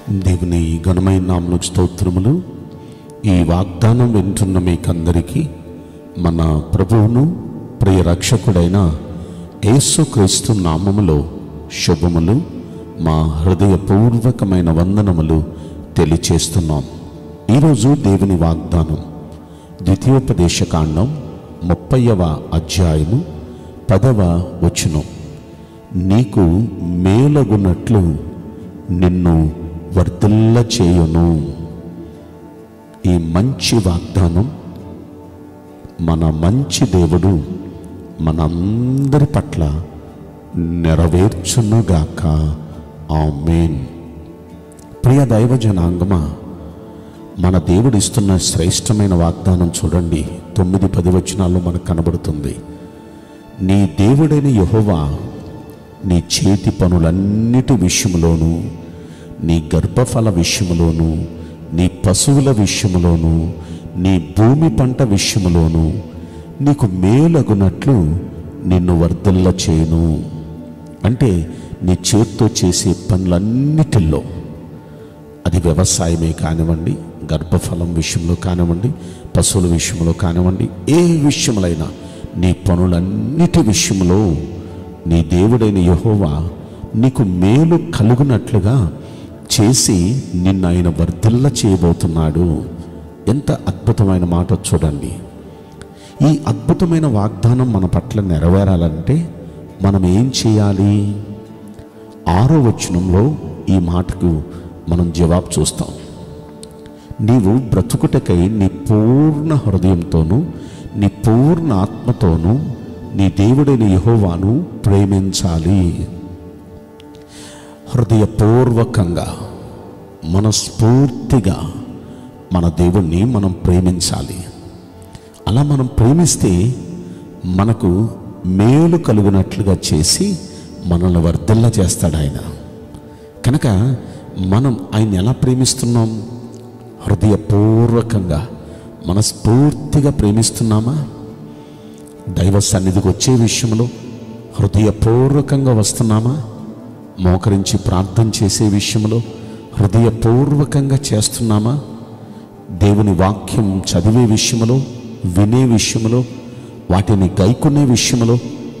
దేవుని ఘనమైన నామమునకు స్తోత్రములు. ఈ వాగ్దానం వింటున్న మీకందరికీ మన ప్రభువును ప్రియ రక్షకుడైన యేసుక్రీస్తు నామములో శుభములు, మా హృదయపూర్వకమైన వందనములు తెలియచేస్తున్నాం. ఈరోజు దేవుని వాగ్దానం ద్వితీయోపదేశకాండం 30వ అధ్యాయము 10వ వచనం. నీకు మేలగునట్లు నిన్ను వర్ధిల్ల చేయును. ఈ మంచి వాగ్దానం మన మంచి దేవుడు మనందరి పట్ల నెరవేర్చునుగాక. ఆమేన్. ప్రియ దైవ జనాంగమా, మన దేవుడు ఇస్తున్న శ్రేష్టమైన వాగ్దానం చూడండి. 9-10 వచనాల్లో మనకు కనబడుతుంది. నీ దేవుడైన యెహోవా నీ చేతి పనులన్నిటి విషయంలోనూ, నీ గర్భఫల విషయంలోనూ, నీ పశువుల విషయంలోనూ, నీ భూమి పంట విషయంలోనూ నీకు మేలగునట్లు నిన్ను వర్ధిల్ల చేయును. అంటే నీ చేత్తో చేసే పనులన్నిటిల్లో, అది వ్యవసాయమే కానివ్వండి, గర్భఫలం విషయంలో కానివ్వండి, పశువుల విషయంలో కానివ్వండి, ఏ విషయములైనా నీ పనులన్నిటి విషయంలో నీ దేవుడైన యెహోవా నీకు మేలు కలుగునట్లుగా చేసి నిన్ను ఆయన వర్ధిల్ల చేయబోతున్నాడు. ఎంత అద్భుతమైన మాట చూడండి. ఈ అద్భుతమైన వాగ్దానం మన పట్ల నెరవేరాలంటే మనం ఏం చేయాలి? 6వ వచనంలో ఈ మాటకు మనం జవాబు చూస్తాం. నీవు బ్రతుకుటకై నీ పూర్ణ హృదయంతోనూ, నీ పూర్ణ ఆత్మతోనూ నీ దేవుడైన యెహోవాను ప్రేమించాలి. హృదయపూర్వకంగా, మనస్ఫూర్తిగా మన దేవుణ్ణి మనం ప్రేమించాలి. అలా మనం ప్రేమిస్తే మనకు మేలు కలుగునట్లుగా చేసి మనల్ని వర్ధిల్ల చేస్తాడు ఆయన. కనుక మనం ఆయన ఎలా ప్రేమిస్తున్నాం? హృదయపూర్వకంగా, మనస్ఫూర్తిగా ప్రేమిస్తున్నామా? దైవ సన్నిధికి వచ్చే విషయంలో హృదయపూర్వకంగా వస్తున్నామా? మోకరించి ప్రార్థన చేసే విషయంలో హృదయపూర్వకంగా చేస్తున్నామా? దేవుని వాక్యం చదివే విషయంలో, వినే విషయంలో, వాటిని గైకొనే విషయంలో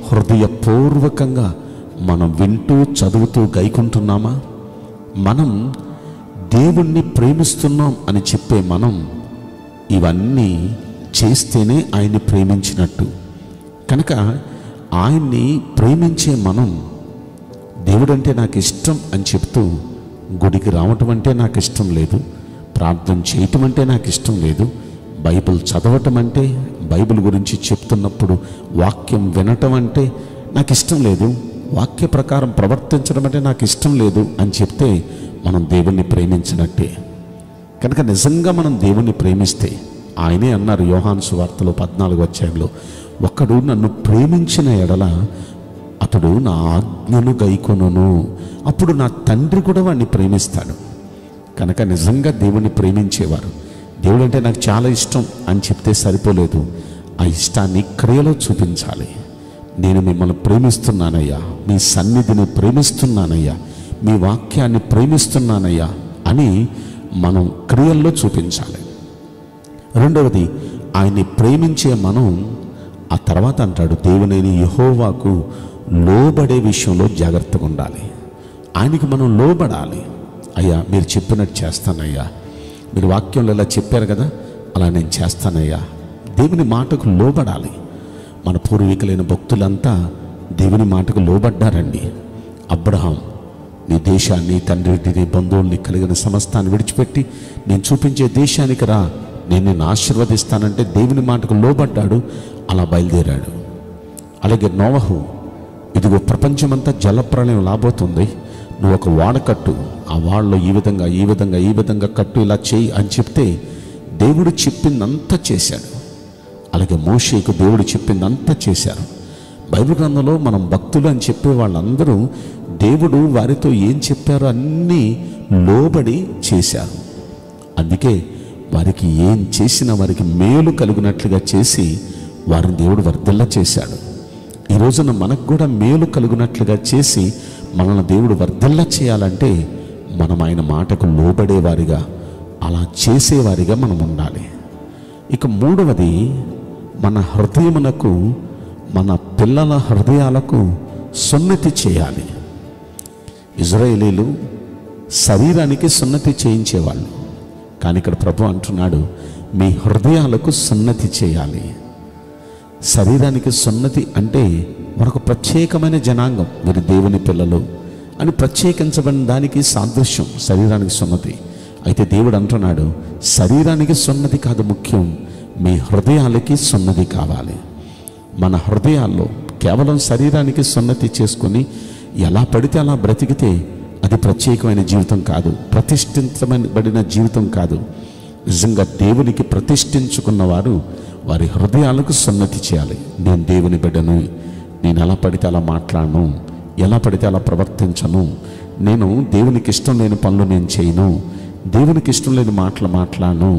హృదయపూర్వకంగా మనం వింటూ, చదువుతూ గైకుంటున్నామా? మనం దేవుణ్ణి ప్రేమిస్తున్నాం అని చెప్పే మనం ఇవన్నీ చేస్తేనే ఆయన్ని ప్రేమించినట్టు. కనుక ఆయన్ని ప్రేమించే మనం దేవుడంటే నాకు ఇష్టం అని చెప్తూ గుడికి రావటం అంటే నాకు ఇష్టం లేదు, ప్రార్థన చేయటం అంటే నాకు ఇష్టం లేదు, బైబిల్ చదవటం అంటే, బైబిల్ గురించి చెప్తున్నప్పుడు వాక్యం వినటం అంటే నాకు ఇష్టం లేదు, వాక్య ప్రకారం ప్రవర్తించడం అంటే నాకు ఇష్టం లేదు అని చెప్తే మనం దేవుణ్ణి ప్రేమించినట్టే. కనుక నిజంగా మనం దేవుణ్ణి ప్రేమిస్తే, ఆయనే అన్నారు యోహాను సువార్తలో 14వ అధ్యాయంలో, ఒకడు నన్ను ప్రేమించిన ఎడల అతడు నా ఆజ్ఞలు గైకొనును, అప్పుడు నా తండ్రి కూడా వాడిని ప్రేమిస్తాడు. కనుక నిజంగా దేవుణ్ణి ప్రేమించేవారు, దేవుడు అంటే నాకు చాలా ఇష్టం అని చెప్తే సరిపోలేదు, ఆ ఇష్టాన్ని క్రియలో చూపించాలి. నేను మిమ్మల్ని ప్రేమిస్తున్నానయ్యా, మీ సన్నిధిని ప్రేమిస్తున్నానయ్యా, మీ వాక్యాన్ని ప్రేమిస్తున్నానయ్యా అని మనం క్రియల్లో చూపించాలి. రెండవది, ఆయన్ని ప్రేమించే మనం ఆ తర్వాత అంటాడు, దేవుడైన యెహోవాకు లోబడే విషయంలో జాగ్రత్తగా ఉండాలి. ఆయనకి మనం లోబడాలి. అయ్యా మీరు చెప్పినట్టు చేస్తానయ్యా, మీరు వాక్యంలో ఇలా చెప్పారు కదా, అలా నేను చేస్తానయ్యా. దేవుని మాటకు లోబడాలి. మన పూర్వీకులైన భక్తులంతా దేవుని మాటకు లోబడ్డారండి. అబ్రహాం, నీ దేశాన్ని, తండ్రిని, బంధువుల్ని, కలిగిన సమస్తాన్ని విడిచిపెట్టి నేను చూపించే దేశానికి రా, నేను నిన్ను ఆశీర్వదిస్తానంటే దేవుని మాటకు లోబడ్డాడు, అలా బయలుదేరాడు. అలాగే నోవహు, ఇదిగో ప్రపంచమంతా జలప్రళయం రాబోతుంది, నువ్వు ఒక వాడ కట్టు, ఆ వాడలో ఈ విధంగా ఈ విధంగా ఈ విధంగా కట్టు, ఇలా చేయి అని చెప్తే దేవుడు చెప్పిందంతా చేశాడు. అలాగే మోషేకు దేవుడు చెప్పిందంతా చేశారు. బైబిల్ గ్రంథంలో మనం భక్తులు అని చెప్పే వాళ్ళందరూ దేవుడు వారితో ఏం చెప్పారో అన్నీ లోబడి చేశారు. అందుకే వారికి ఏం చేసినా వారికి మేలు కలుగునట్లుగా చేసి వారిని దేవుడు వర్ధిల్ల చేశాడు. ఈ రోజున మనకు కూడా మేలు కలుగునట్లుగా చేసి మనల్ని దేవుడు వర్ధిల్ల చేయాలంటే మనం ఆయన మాటకు లోబడేవారిగా, అలా చేసేవారిగా మనం ఉండాలి. ఇక మూడవది, మన హృదయమునకు, మన పిల్లల హృదయాలకు సున్నతి చేయాలి. ఇజ్రాయేలీలు శరీరానికి సున్నతి చేయించేవాళ్ళు, కానీ ఇక్కడ ప్రభు అంటున్నాడు, మీ హృదయాలకు సున్నతి చేయాలి. శరీరానికి సున్నతి అంటే మరొక ప్రత్యేకమైన జనాంగం, మీరు దేవుని పిల్లలు అని ప్రత్యేకించబడిన దానికి సాదృశ్యం శరీరానికి సున్నతి. అయితే దేవుడు అంటున్నాడు, శరీరానికి సున్నతి కాదు ముఖ్యం, మీ హృదయాలకి సున్నతి కావాలి. మన హృదయాల్లో కేవలం శరీరానికి సున్నతి చేసుకొని ఎలా పడితే అలా బ్రతికితే అది ప్రత్యేకమైన జీవితం కాదు, ప్రతిష్ఠించబడిన జీవితం కాదు. నిజంగా దేవునికి ప్రతిష్ఠించుకున్నవారు వారి హృదయాలకు సున్నతి చేయాలి. నేను దేవుని బిడ్డను, నేను ఎలా పడితే అలా మాట్లాడను, ఎలా పడితే అలా ప్రవర్తించను, నేను దేవునికి ఇష్టం లేని పనులు నేను చేయను, దేవునికి ఇష్టం లేని మాటలు మాట్లాడను,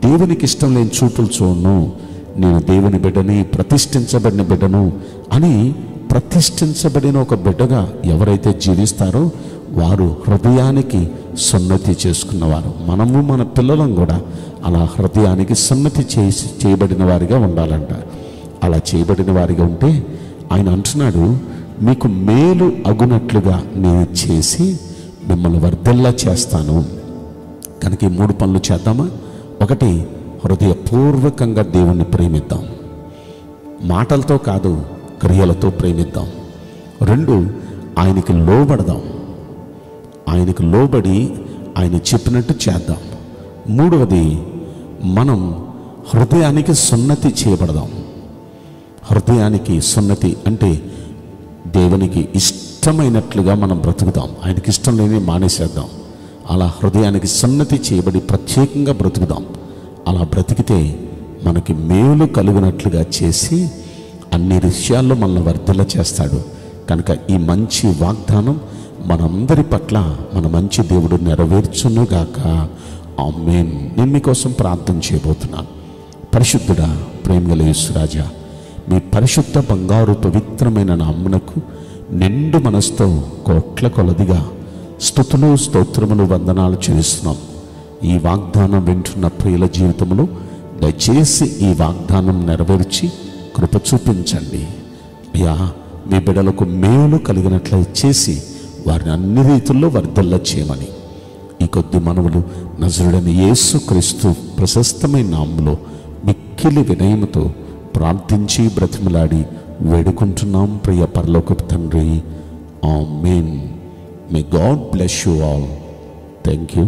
దేవునికి ఇష్టం లేని చూపులు చూడను, నేను దేవుని బిడ్డని, ప్రతిష్ఠించబడిన బిడ్డను అని ప్రతిష్ఠించబడిన ఒక బిడ్డగా ఎవరైతే జీవిస్తారో వారు హృదయానికి సున్నతి చేసుకున్నవారు. మనము మన పిల్లలం కూడా అలా హృదయానికి సున్నతి చేయబడిన వారిగా ఉండాలంట. అలా చేయబడిన వారిగా ఉంటే ఆయన అంటున్నాడు, మీకు మేలు అగునట్లుగా నేను చేసి మిమ్మల్ని వర్ధిల్లా చేస్తాను. కనుక ఈ 3 పనులు చేద్దామా? 1, హృదయపూర్వకంగా దేవుణ్ణి ప్రేమిద్దాం, మాటలతో కాదు క్రియలతో ప్రేమిద్దాం. 2, ఆయనకి లోబడదాం, ఆయనకు లోబడి ఆయన చెప్పినట్టు చేద్దాం. 3వది, మనం హృదయానికి సున్నతి చేయబడదాం. హృదయానికి సున్నతి అంటే దేవునికి ఇష్టమైనట్లుగా మనం బ్రతుకుదాం, ఆయనకి ఇష్టం లేని మానేసేద్దాం. అలా హృదయానికి సున్నతి చేయబడి ప్రత్యేకంగా బ్రతుకుదాం. అలా బ్రతికితే మనకి మేలు కలుగునట్లుగా చేసి అన్ని విషయాల్లో మనల్ని వర్ధిల్ల చేస్తాడు. కనుక ఈ మంచి వాగ్దానం మనందరి పట్ల మన మంచి దేవుడు నెరవేర్చునుగాక. ఆమేన్. నేను మీకోసం ప్రార్థన చేయబోతున్నాను. పరిశుద్ధుడా, ప్రేమగల యేసురాజా, మీ పరిశుద్ధ బంగారు పవిత్రమైన నామమునకు నిండు మనసుతో కోట్ల కొలదిగా స్తుతులు, స్తోత్రములు, వందనాలు చెల్లిస్తున్నాం. ఈ వాగ్దానం వింటున్న ప్రియుల జీవితంలో దయచేసి ఈ వాగ్దానం నెరవేర్చి కృప చూపించండి అయ్యా. మీ బిడ్డలకు మేలు కలిగినట్లు చేసి వారిని అన్ని రీతుల్లో వర్ధిల్ల చేయమని ఈ కొద్ది మనవులు నజరుడైన యేసుక్రీస్తు ప్రశస్తమైన నామములో మిక్కిలి వినయముతో ప్రార్థించి బ్రతిమలాడి వేడుకుంటున్నాం ప్రియ పరలోకపు తండ్రి. ఆమేన్. May God bless you all. Thank you.